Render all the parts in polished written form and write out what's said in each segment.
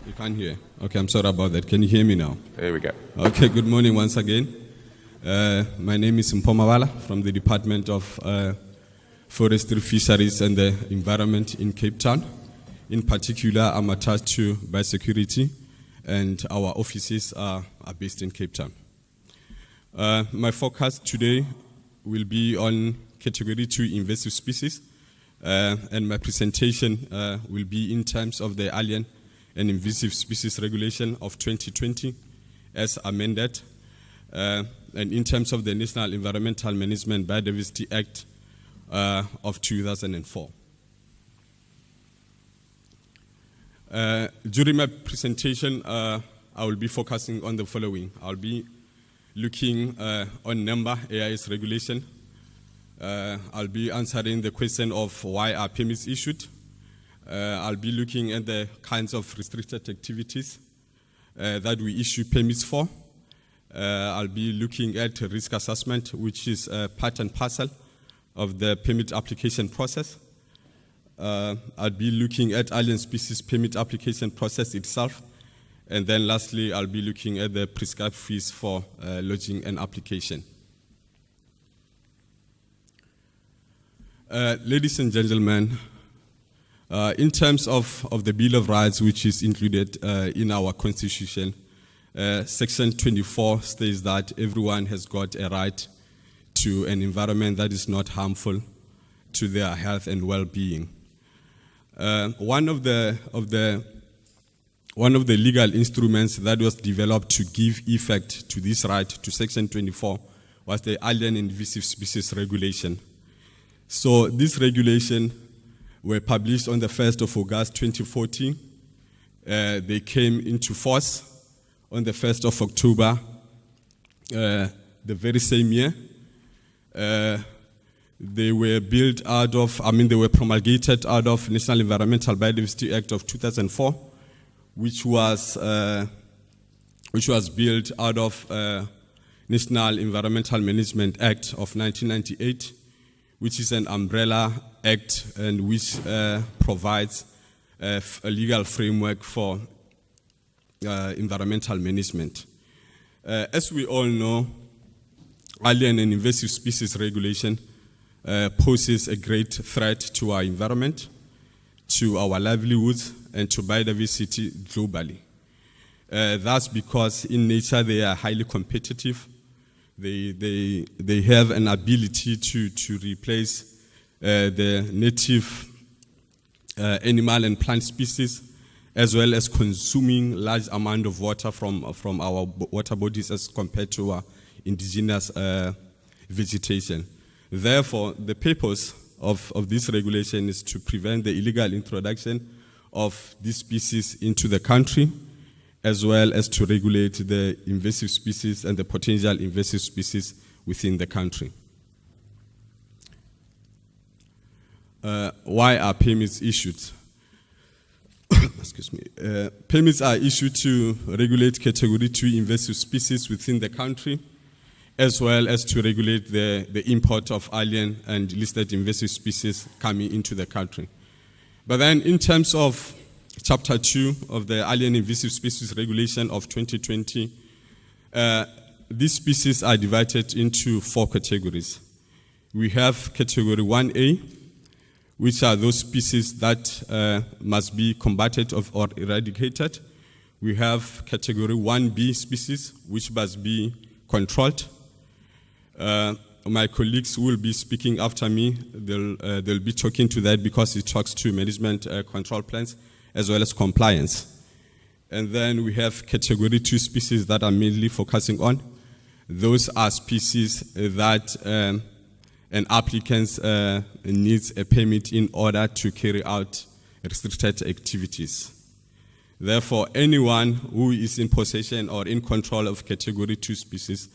You can't hear. Okay, I'm sorry about that. Can you hear me now? There we go. Okay, good morning once again. My name is Mpho Mabala from the Department of Forestry, Fisheries and the Environment in Cape Town. In particular, I'm attached to biosecurity and our offices are based in Cape Town. My focus today will be on Category 2 invasive species, and my presentation will be in terms of the Alien and Invasive Species Regulation of 2020 as amended, and in terms of the National Environmental Management Biodiversity Act of 2004. During my presentation, I will be focusing on the following. I'll be looking on number AIS regulation. I'll be answering the question of why are permits issued. I'll be looking at the kinds of restricted activities that we issue permits for. I'll be looking at risk assessment, which is part and parcel of the permit application process. I'll be looking at alien species permit application process itself. And then lastly, I'll be looking at the prescribed fees for lodging an application. Ladies and gentlemen, in terms of the Bill of Rights, which is included in our Constitution, Section 24 states that everyone has got a right to an environment that is not harmful to their health and well-being. One of the legal instruments that was developed to give effect to this right, to Section 24, was the Alien and Invasive Species Regulation. So this regulation were published on the 1st of August 2014. They came into force on the 1st of October the very same year. They were built out of, they were promulgated out of National Environmental Biodiversity Act of 2004, which was built out of National Environmental Management Act of 1998, which is an umbrella act and which provides a legal framework for environmental management. As we all know, alien and invasive species regulation poses a great threat to our environment, to our livelihoods, and to biodiversity globally. That's because in nature they are highly competitive. They have an ability to replace the native animal and plant species, as well as consuming large amount of water from our water bodies as compared to our indigenous vegetation. Therefore, the purpose of this regulation is to prevent the illegal introduction of these species into the country, as well as to regulate the invasive species and the potential invasive species within the country. Why are permits issued? Excuse me. Permits are issued to regulate Category 2 invasive species within the country, as well as to regulate the import of alien and listed invasive species coming into the country. But then in terms of Chapter 2 of the Alien Invasive Species Regulation of 2020, these species are divided into 4 categories. We have Category 1A, which are those species that must be combated or eradicated. We have Category 1B species, which must be controlled. My colleagues will be speaking after me. They'll be talking to that because it talks to management control plans as well as compliance. And then we have Category 2 species that I'm mainly focusing on. Those are species that an applicant needs a permit in order to carry out restricted activities. Therefore, anyone who is in possession or in control of Category 2 species,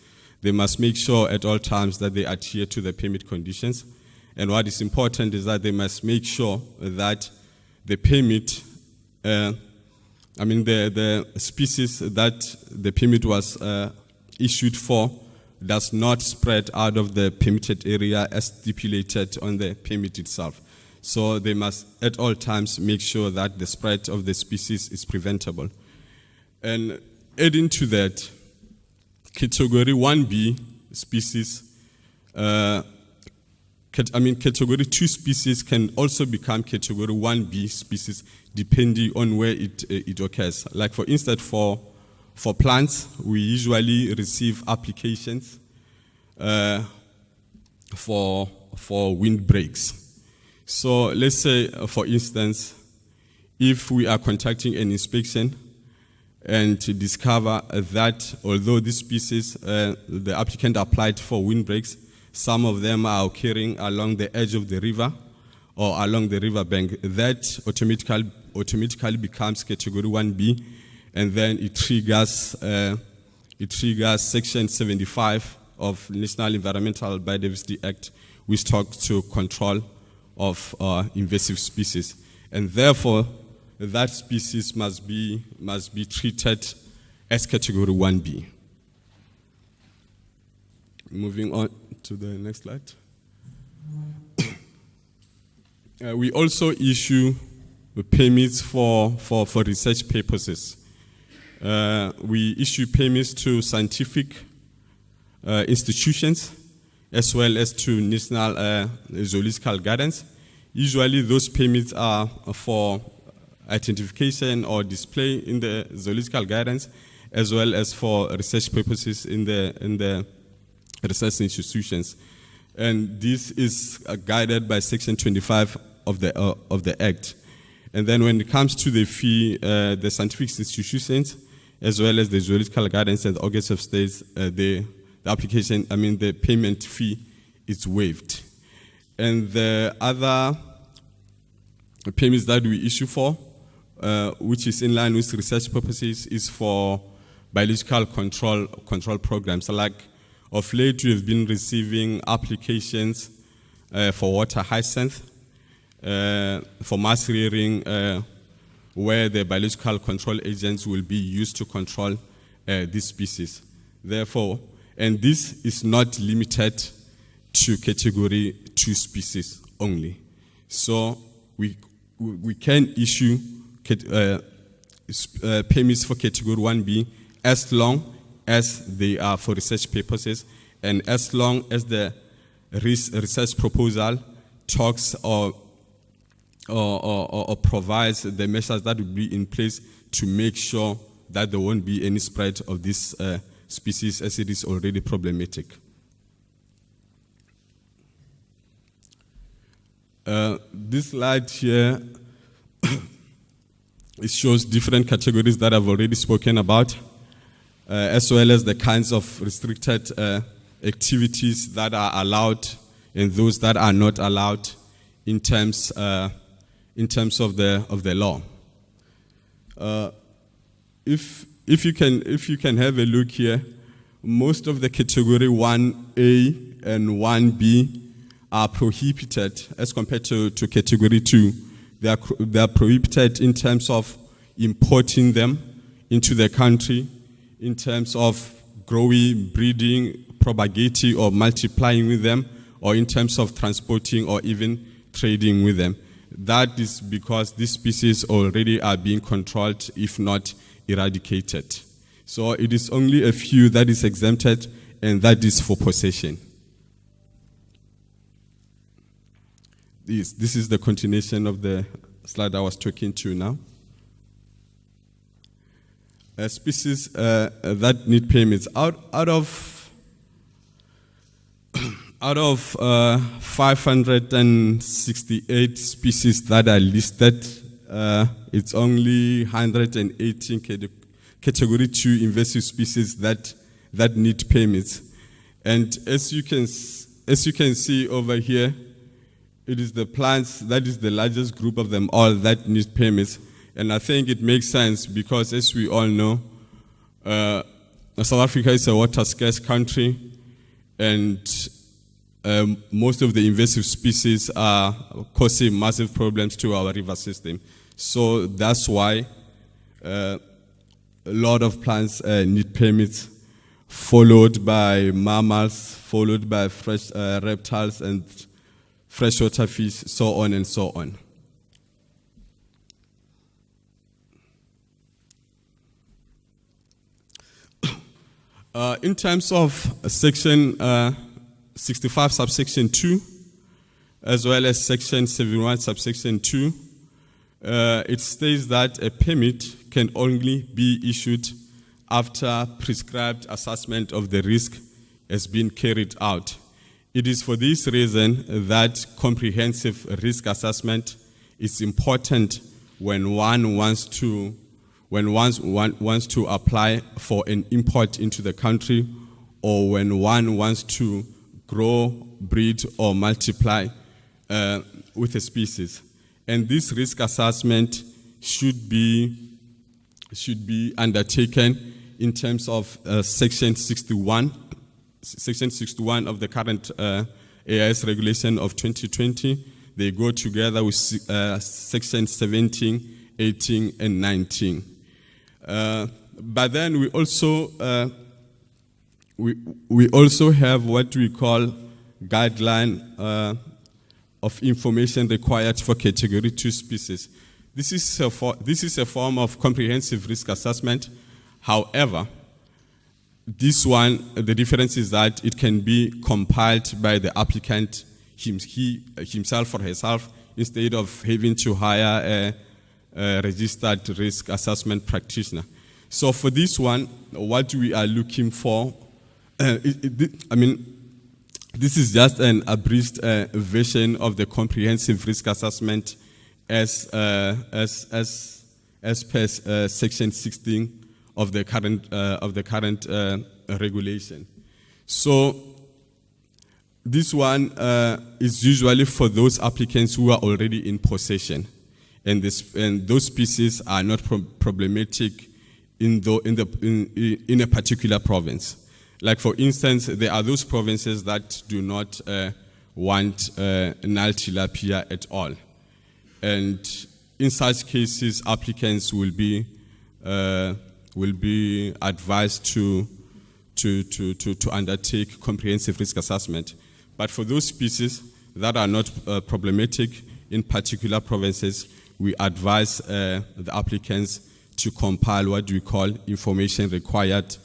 they must make sure at all times that they adhere to the permit conditions. And what is important is that they must make sure that the permit, the species that the permit was issued for does not spread out of the permitted area as stipulated on the permit itself. So they must at all times make sure that the spread of the species is preventable. And adding to that, category 1B species, category 2 species can also become category 1B species depending on where it occurs. Like for instance, for plants, we usually receive applications for windbreaks. So let's say, for instance, if we are conducting an inspection and to discover that although this species, the applicant applied for windbreaks, some of them are occurring along the edge of the river or along the riverbank, that automatically becomes category 1B, and then it triggers Section 75 of National Environmental Biodiversity Act, which talks to control of invasive species, and therefore that species must be treated as category 1B. Moving on to the next slide. We also issue permits for research purposes. We issue permits to scientific institutions as well as to national zoological gardens. Usually those permits are for identification or display in the zoological gardens, as well as for research purposes in the research institutions. And this is guided by Section 25 of the Act. And then when it comes to the fee, the scientific institutions, as well as the zoological gardens and the August of States, the payment fee is waived. And the other payments that we issue for, which is in line with research purposes, is for biological control programs. So like of late, we have been receiving applications for water hyacinth, for mass rearing, where the biological control agents will be used to control these species. Therefore, and this is not limited to category 2 species only. So we can issue permits for category 1B as long as they are for research purposes, and as long as the research proposal talks or provides the measures that will be in place to make sure that there won't be any spread of this species, as it is already problematic. This slide here it shows different categories that I've already spoken about, as well as the kinds of restricted activities that are allowed and those that are not allowed in terms of the law. If you can have a look here, most of the category 1A and 1B are prohibited as compared to category 2. They are prohibited in terms of importing them into the country, in terms of growing, breeding, propagating, or multiplying with them, or in terms of transporting or even trading with them. That is because these species already are being controlled, if not eradicated. So it is only a few that is exempted, and that is for possession. This is the continuation of the slide I was talking to now. Species that need permits. Out of 568 species that are listed, it's only 118 category 2 invasive species that need permits. And as you can see over here, it is the plants that is the largest group of them all that need permits. And I think it makes sense because, as we all know, South Africa is a water-scarce country, and most of the invasive species are causing massive problems to our river system. So that's why a lot of plants need permits, followed by mammals, followed by fresh reptiles and freshwater fish, so on and so on. In terms of Section 65, subsection 2, as well as Section 71, subsection 2, it states that a permit can only be issued after prescribed assessment of the risk has been carried out. It is for this reason that comprehensive risk assessment is important when one wants to apply for an import into the country, or when one wants to grow, breed, or multiply with a species. And this risk assessment should be undertaken in terms of Section 61 of the current AIS regulation of 2020. They go together with Section 17, 18, and 19. But then we also have what we call guideline of information required for Category 2 species. This is a form of comprehensive risk assessment. However, this one, the difference is that it can be compiled by the applicant himself or herself, instead of having to hire a registered risk assessment practitioner. So for this one, what we are looking for, this is just an abridged version of the comprehensive risk assessment as per Section 16 of the current regulation. So this one is usually for those applicants who are already in possession, and those species are not problematic in a particular province. Like for instance, there are those provinces that do not want Nile tilapia at all, and in such cases, applicants will be advised to undertake comprehensive risk assessment. But for those species that are not problematic in particular provinces, we advise the applicants to compile what we call information required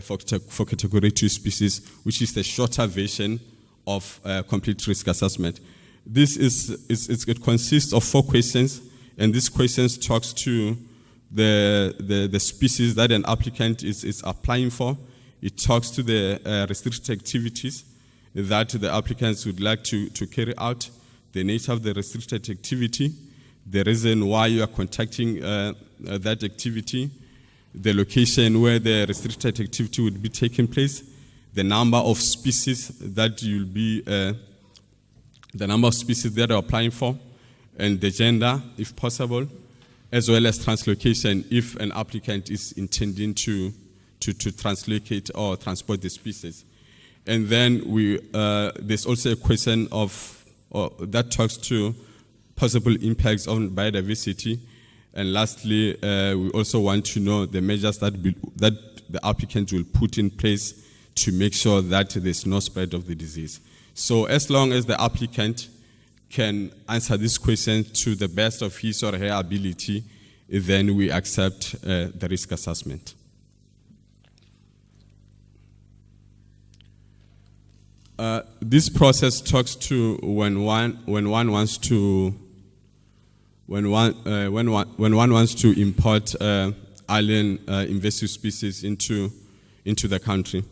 for Category 2 species, which is the shorter version of complete risk assessment. It consists of 4 questions, and these questions talks to the species that an applicant is applying for. It talks to the restricted activities that the applicants would like to carry out, the nature of the restricted activity, the reason why you are conducting that activity, the location where the restricted activity would be taking place, the number of species that you'll be, the number of species that you're applying for, and the gender, if possible, as well as translocation, if an applicant is intending to translocate or transport the species. And then there's also a question that talks to possible impacts on biodiversity. And lastly, we also want to know the measures that the applicant will put in place to make sure that there's no spread of the disease. So as long as the applicant can answer this question to the best of his or her ability, then we accept the risk assessment. This process talks to when one wants to import alien invasive species into the country.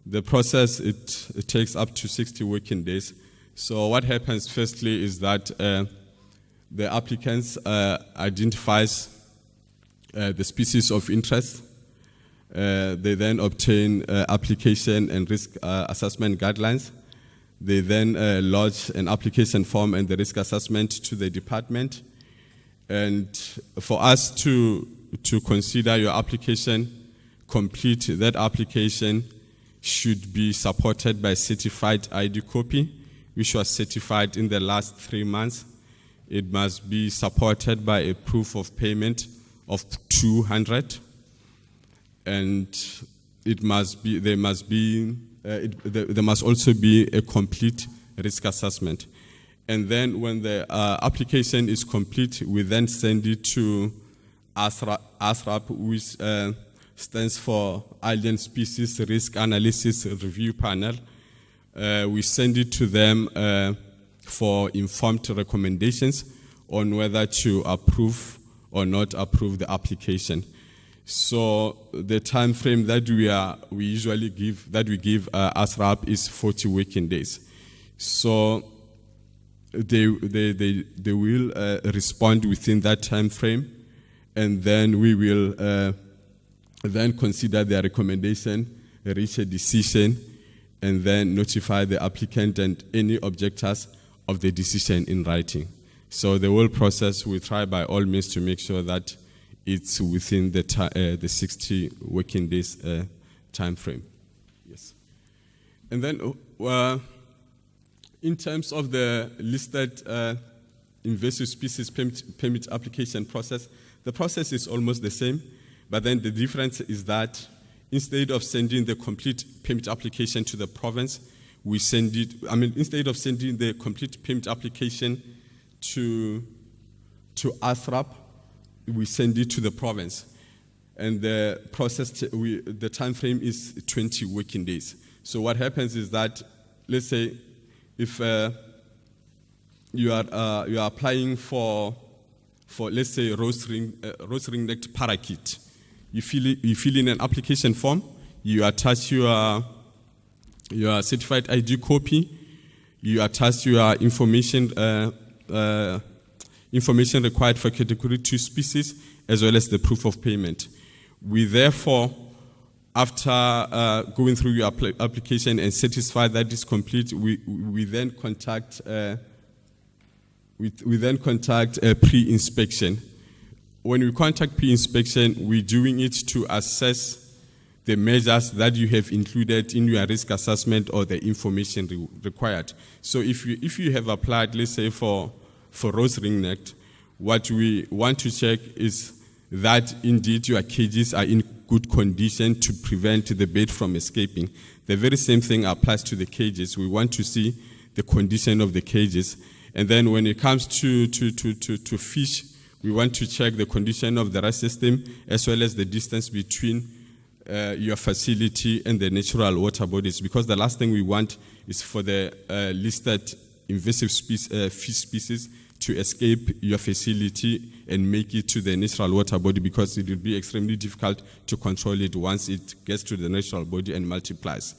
The process it takes up to 60 working days. So what happens firstly is that the applicants identifies the species of interest. They then obtain application and risk assessment guidelines. They then lodge an application form and the risk assessment to the department. And for us to consider your application complete, that application should be supported by certified ID copy, which was certified in the last 3 months. It must be supported by a proof of payment of 200, and there must also be a complete risk assessment. And then when the application is complete, we then send it to ASRAP, which stands for Alien Species Risk Analysis Review Panel. We send it to them for informed recommendations on whether to approve or not approve the application. So the time frame that we usually give ASRAP is 40 working days. So they will respond within that time frame, and then we will then consider their recommendation, reach a decision, and then notify the applicant and any objectors of the decision in writing. So the whole process, we try by all means to make sure that it's within the 60 working days time frame. Yes. And then in terms of the listed invasive species permit application process, the process is almost the same, but then the difference is that instead of sending the complete permit application to the province, we send it, instead of sending the complete permit application to ASRAP, we send it to the province. And the process, the time frame is 20 working days. So what happens is that, let's say, if you are applying for let's say rose ring-necked parakeet, you fill in an application form, you attach your certified ID copy, you attach your information required for category 2 species, as well as the proof of payment. We therefore, after going through your application and satisfied that is complete, we then contact a pre-inspection. When we contact pre-inspection, we're doing it to assess the measures that you have included in your risk assessment or the information required. So if you have applied, let's say for rose ring-necked, what we want to check is that indeed your cages are in good condition to prevent the bird from escaping. The very same thing applies to the cages. We want to see the condition of the cages. And then when it comes to fish, we want to check the condition of the RAS system as well as the distance between your facility and the natural water bodies, because the last thing we want is for the listed invasive fish species to escape your facility and make it to the natural water body, because it will be extremely difficult to control it once it gets to the natural body and multiplies.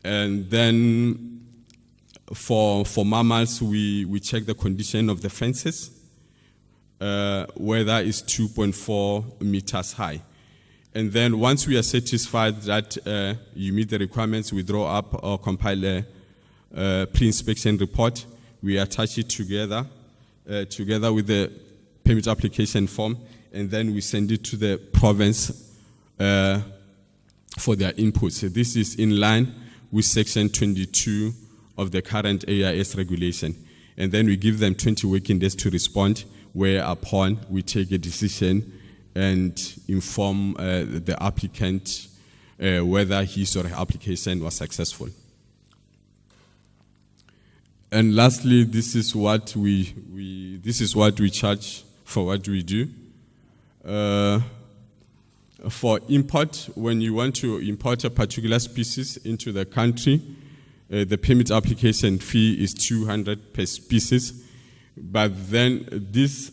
And then for mammals, we check the condition of the fences, whether it's 2.4 meters high. And then once we are satisfied that you meet the requirements, we draw up or compile a pre-inspection report. We attach it together with the permit application form, and then we send it to the province for their input. So this is in line with Section 22 of the current AIS regulation. And then we give them 20 working days to respond, whereupon we take a decision and inform the applicant whether his or her application was successful. And lastly, this is what we charge for what we do. For import, when you want to import a particular species into the country, the permit application fee is 200 per species, but then this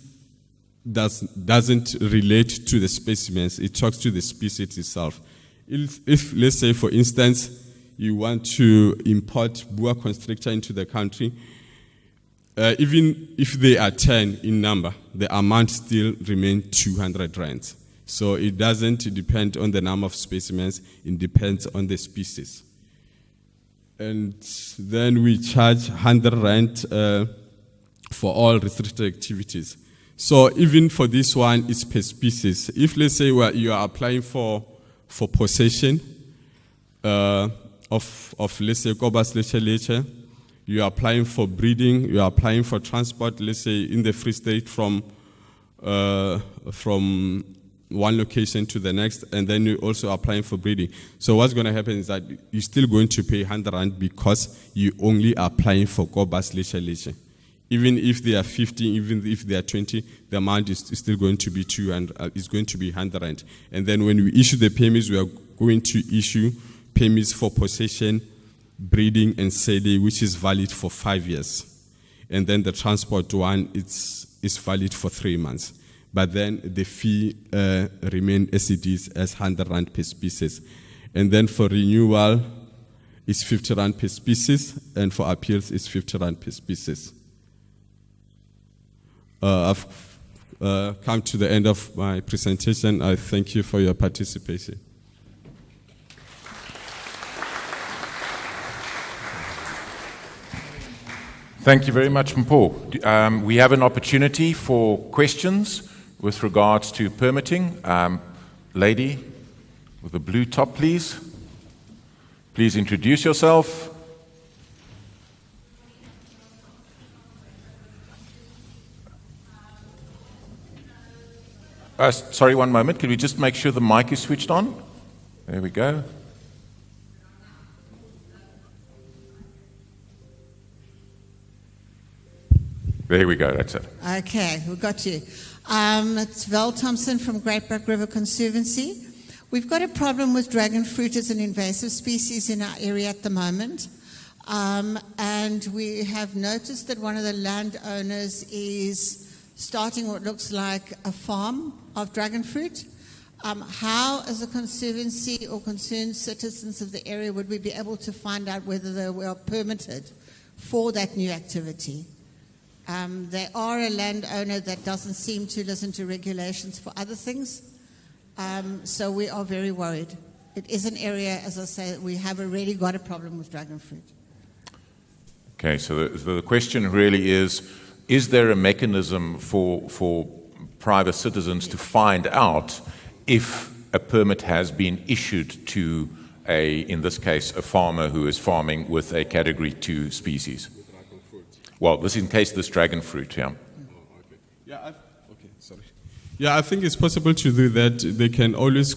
doesn't relate to the specimens. It talks to the species itself. If let's say, for instance, you want to import boa constrictor into the country, even if they are 10 in number, the amount still remains 200 rands. So it doesn't depend on the number of specimens, it depends on the species. And then we charge 100 rand for all restricted activities. So even for this one, it's per species. If let's say you are applying for possession of let's say Cobus leche, you are applying for breeding, you are applying for transport, let's say in the Free State from one location to the next, and then you're also applying for breeding. So what's going to happen is that you're still going to pay 100 rand because you only applying for Cobus leche. Even if they are 50, even if they are 20, the amount is still going to be 2 and is going to be 100. And then when we issue the permits, we are going to issue permits for possession, breeding, and selling, which is valid for 5 years. And then the transport one is valid for 3 months. But then the fee remain as it is, as 100 rand per species. And then for renewal, it's 50 rand per species, and for appeals, it's 50 rand per species. I've come to the end of my presentation. I thank you for your participation. Thank you very much, Mpho. We have an opportunity for questions with regards to permitting. Lady with the blue top, please. Please introduce yourself. Sorry, one moment. Can we just make sure the mic is switched on? There we go. There we go, that's it. Okay, we got you. It's Val Thompson from Great Brook River Conservancy. We've got a problem with dragon fruit as an invasive species in our area at the moment. And we have noticed that one of the landowners is starting what looks like a farm of dragon fruit. How, as a conservancy or concerned citizens of the area, would we be able to find out whether they were permitted for that new activity? They are a landowner that doesn't seem to listen to regulations for other things. So we are very worried. It is an area, as I say, we have already got a problem with dragon fruit. Okay, so the question really is there a mechanism for private citizens to find out if a permit has been issued to in this case, a farmer who is farming with a Category 2 species? Well, this in case this dragon fruit, yeah. Yeah, I think it's possible to do that. They can always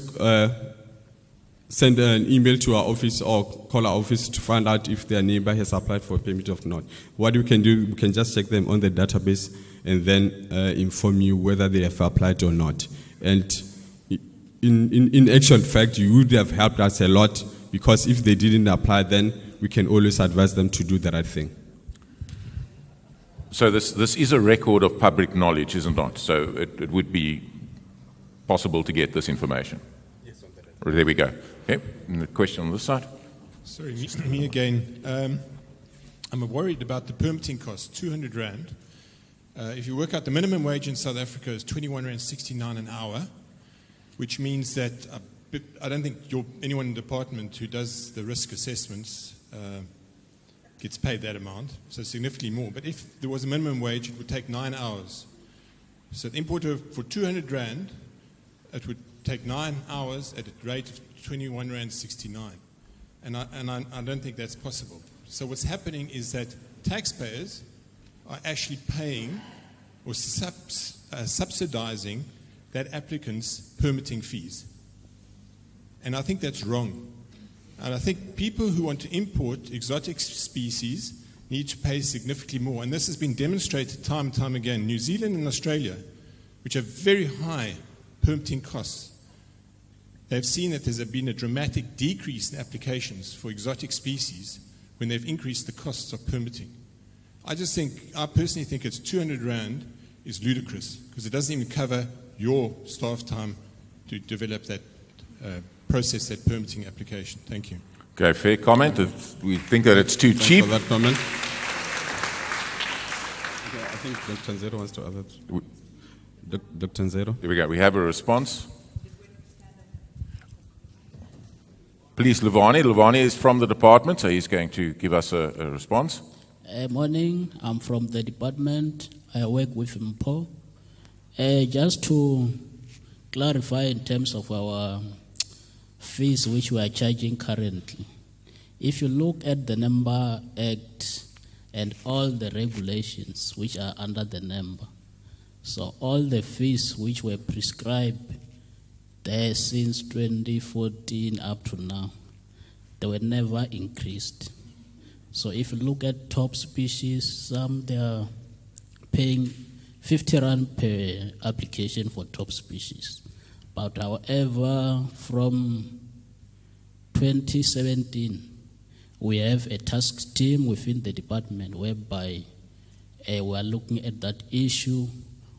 send an email to our office or call our office to find out if their neighbor has applied for a permit or not. What we can do, we can just check them on the database and then inform you whether they have applied or not. And in actual fact, you would have helped us a lot, because if they didn't apply, then we can always advise them to do the right thing. So this is a record of public knowledge, isn't it? So it would be possible to get this information. Yes, on the right. There we go. Okay, and the question on this side. Sorry, me again. I'm worried about the permitting cost, 200 Rand. If you work out the minimum wage in South Africa is 21 Rand 69 an hour, which means that I don't think anyone in the department who does the risk assessments gets paid that amount, so significantly more. But if there was a minimum wage, it would take 9 hours. So the importer for 200 Rand, it would take 9 hours at a rate of 21 Rand 69. And I don't think that's possible. So what's happening is that taxpayers are actually paying or subsidizing that applicant's permitting fees. And I think that's wrong. And I think people who want to import exotic species need to pay significantly more. And this has been demonstrated time and time again. New Zealand and Australia, which have very high permitting costs, they've seen that there's been a dramatic decrease in applications for exotic species when they've increased the costs of permitting. I personally think it's 200 Rand is ludicrous, because it doesn't even cover your staff time to develop that process, that permitting application. Thank you. Okay, fair comment. We think that it's too cheap. Thanks for that comment. Okay, I think Dr. Nzero wants to add that. Dr. Nzero. Here we go. We have a response. Please, Luvani. Luvani is from the department, so he's going to give us a response. Morning. I'm from the department. I work with Mpho. Just to clarify in terms of our fees which we are charging currently. If you look at the NEMBA Act and all the regulations which are under the NEMBA, so all the fees which were prescribed there since 2014 up to now, they were never increased. So if you look at top species, some they are paying 50 rand per application for top species. But however, from 2017, we have a task team within the department whereby we are looking at that issue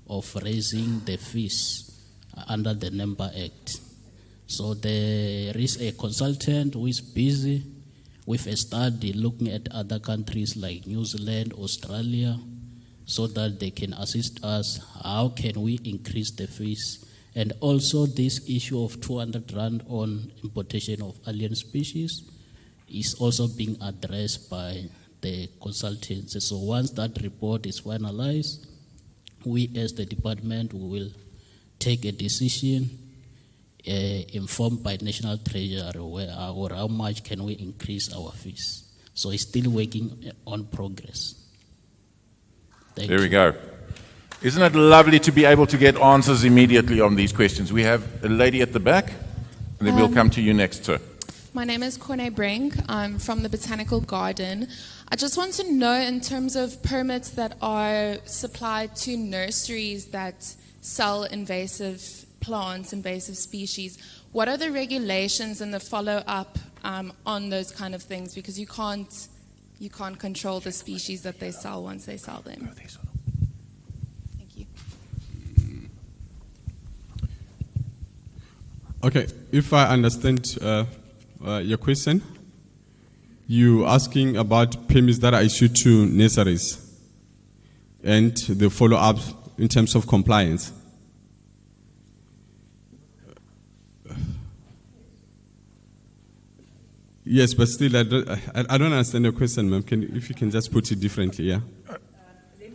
of raising the fees under the NEMPA Act. So there is a consultant who is busy with a study looking at other countries like New Zealand, Australia, so that they can assist us. How can we increase the fees? And also this issue of 200 rand on importation of alien species is also being addressed by the consultants. So once that report is finalized, we as the department will take a decision informed by National Treasury or how much can we increase our fees. So it's still working on progress. Thank you. There we go. Isn't it lovely to be able to get answers immediately on these questions? We have a lady at the back, and then we'll come to you next, sir. My name is Corne Brink. I'm from the Botanical Garden. I just want to know, in terms of permits that are supplied to nurseries that sell invasive plants, invasive species, what are the regulations and the follow-up on those kind of things? Because you can't control the species that they sell once they sell them. Thank you. Okay, if I understand your question, you asking about permits that are issued to nurseries and the follow-up in terms of compliance. Yes, but still, I don't understand your question, ma'am. If you can just put it differently, yeah? Let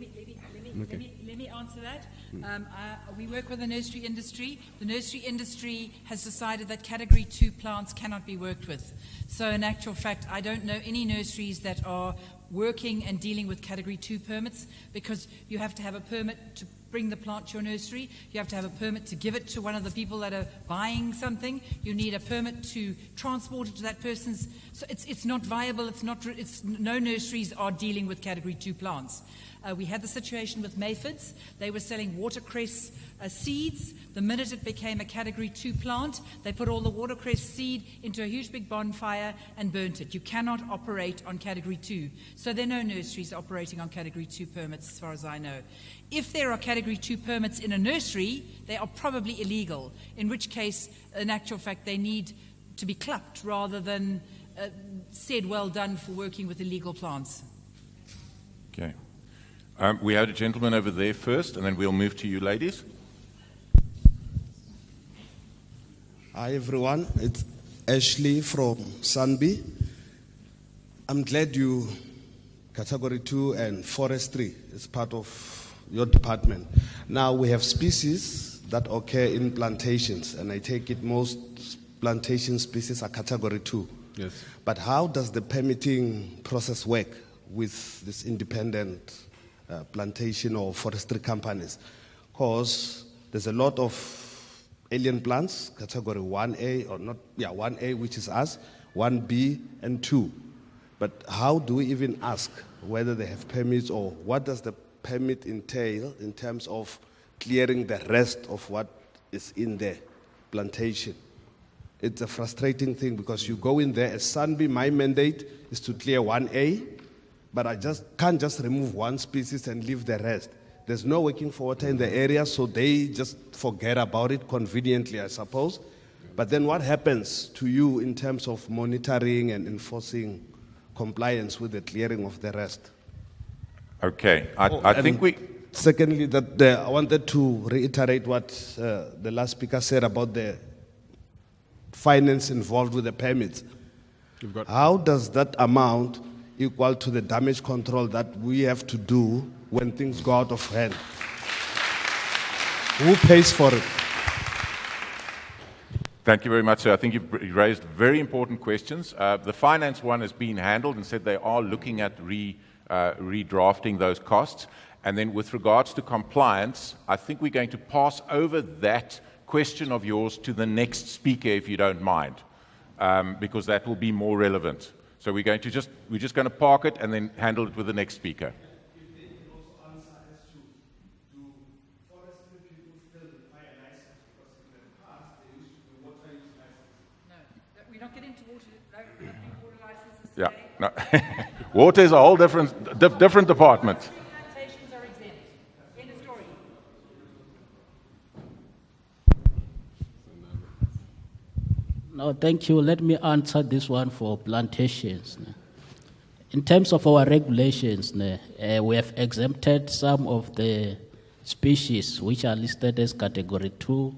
me answer that. We work with the nursery industry. The nursery industry has decided that Category 2 plants cannot be worked with. So in actual fact, I don't know any nurseries that are working and dealing with Category 2 permits, because you have to have a permit to bring the plant to your nursery. You have to have a permit to give it to one of the people that are buying something. You need a permit to transport it to that person's. So it's not viable. No nurseries are dealing with Category 2 plants. We had the situation with Mpho. They were selling watercress seeds. The minute it became a Category 2 plant, they put all the watercress seed into a huge big bonfire and burnt it. You cannot operate on Category 2. So there are no nurseries operating on Category 2 permits, as far as I know. If there are Category 2 permits in a nursery, they are probably illegal, in which case, in actual fact, they need to be clapped rather than said well done for working with illegal plants. Okay. We had a gentleman over there first, and then we'll move to you, ladies. Hi, everyone. It's Ashley from Sunby. I'm glad you, Category 2 and Forestry is part of your department. Now, we have species that occur in plantations, and I take it most plantation species are Category 2. Yes. But how does the permitting process work with this independent plantation or forestry companies? Because there's a lot of alien plants, Category 1A, or not, 1A, which is us, 1B, and 2. But how do we even ask whether they have permits, or what does the permit entail in terms of clearing the rest of what is in the plantation? It's a frustrating thing, because you go in there as Sunby, my mandate is to clear 1A, but I just can't just remove one species and leave the rest. There's no working for water in the area, so they just forget about it conveniently, I suppose. But then what happens to you in terms of monitoring and enforcing compliance with the clearing of the rest? Okay, I think we... Secondly, I wanted to reiterate what the last speaker said about the finance involved with the permits. How does that amount equal to the damage control that we have to do when things go out of hand? Who pays for it? Thank you very much, sir. I think you've raised very important questions. The finance one has been handled and said they are looking at redrafting those costs. And then with regards to compliance, I think we're going to pass over that question of yours to the next speaker, if you don't mind, because that will be more relevant. So we're just going to park it and then handle it with the next speaker. Yeah, no. Water is a whole different department. Plantations are exempt. End of story. No, thank you. Let me answer this one for plantations. In terms of our regulations, we have exempted some of the species which are listed as category 2,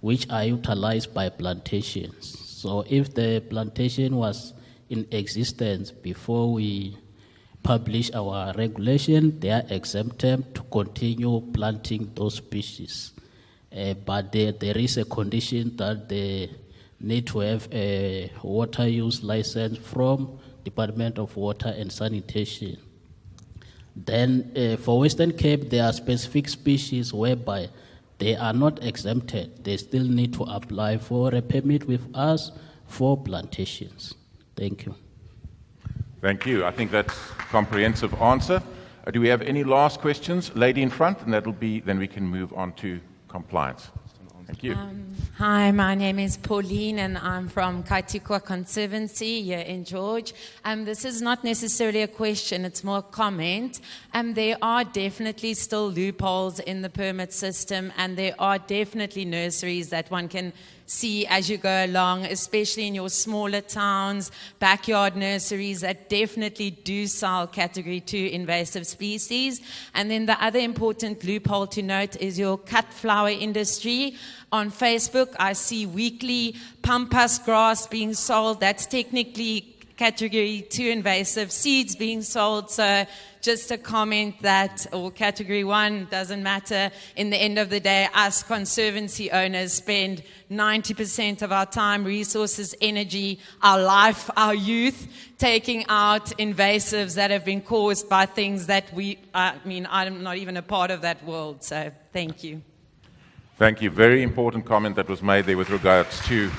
which are utilized by plantations. So if the plantation was in existence before we publish our regulation, they are exempted to continue planting those species. But there is a condition that they need to have a water use license from Department of Water and Sanitation. Then for Western Cape, there are specific species whereby they are not exempted. They still need to apply for a permit with us for plantations. Thank you. Thank you. I think that's a comprehensive answer. Do we have any last questions? Lady in front, and then we can move on to compliance. Thank you. Hi, my name is Pauline, and I'm from Kaitikwa Conservancy here in George. This is not necessarily a question, it's more a comment. There are definitely still loopholes in the permit system, and there are definitely nurseries that one can see as you go along, especially in your smaller towns, backyard nurseries that definitely do sell category 2 invasive species. And then the other important loophole to note is your cut flower industry. On Facebook, I see weekly pampas grass being sold. That's technically category 2 invasive seeds being sold. So just a comment that, or category 1, doesn't matter. In the end of the day, us conservancy owners spend 90% of our time, resources, energy, our life, our youth, taking out invasives that have been caused by things that I'm not even a part of that world. So thank you. Thank you. Very important comment that was made there with regards to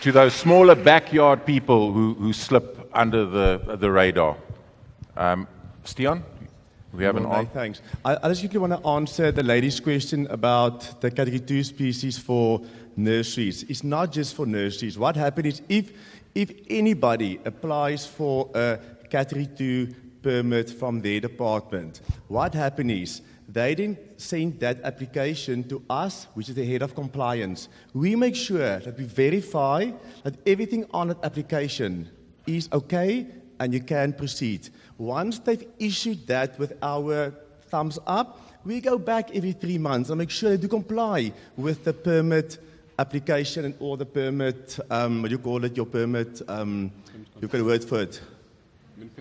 those smaller backyard people who slip under the radar. Stian, we have an answer. Thanks. I just quickly want to answer the lady's question about the category 2 species for nurseries. It's not just for nurseries. What happens is if anybody applies for a category 2 permit from their department, what happens is they then send that application to us, which is the head of compliance. We make sure that we verify that everything on that application is okay and you can proceed. Once they've issued that with our thumbs up, we go back every 3 months and make sure they do comply with the permit application and all the permit, what do you call it, your permit, you've got a word for it.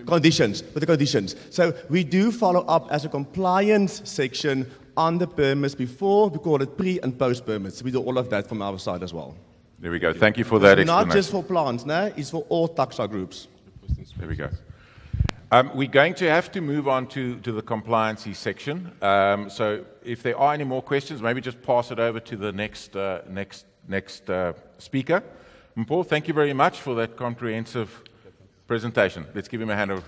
Conditions, with the conditions. So we do follow up as a compliance section on the permits before, we call it pre and post permits. We do all of that from our side as well. There we go. Thank you for that explanation. Not just for plants, no? It's for all taxa groups. There we go. We're going to have to move on to the compliancy section. So if there are any more questions, maybe just pass it over to the next speaker. Mpho, thank you very much for that comprehensive presentation. Let's give him a hand of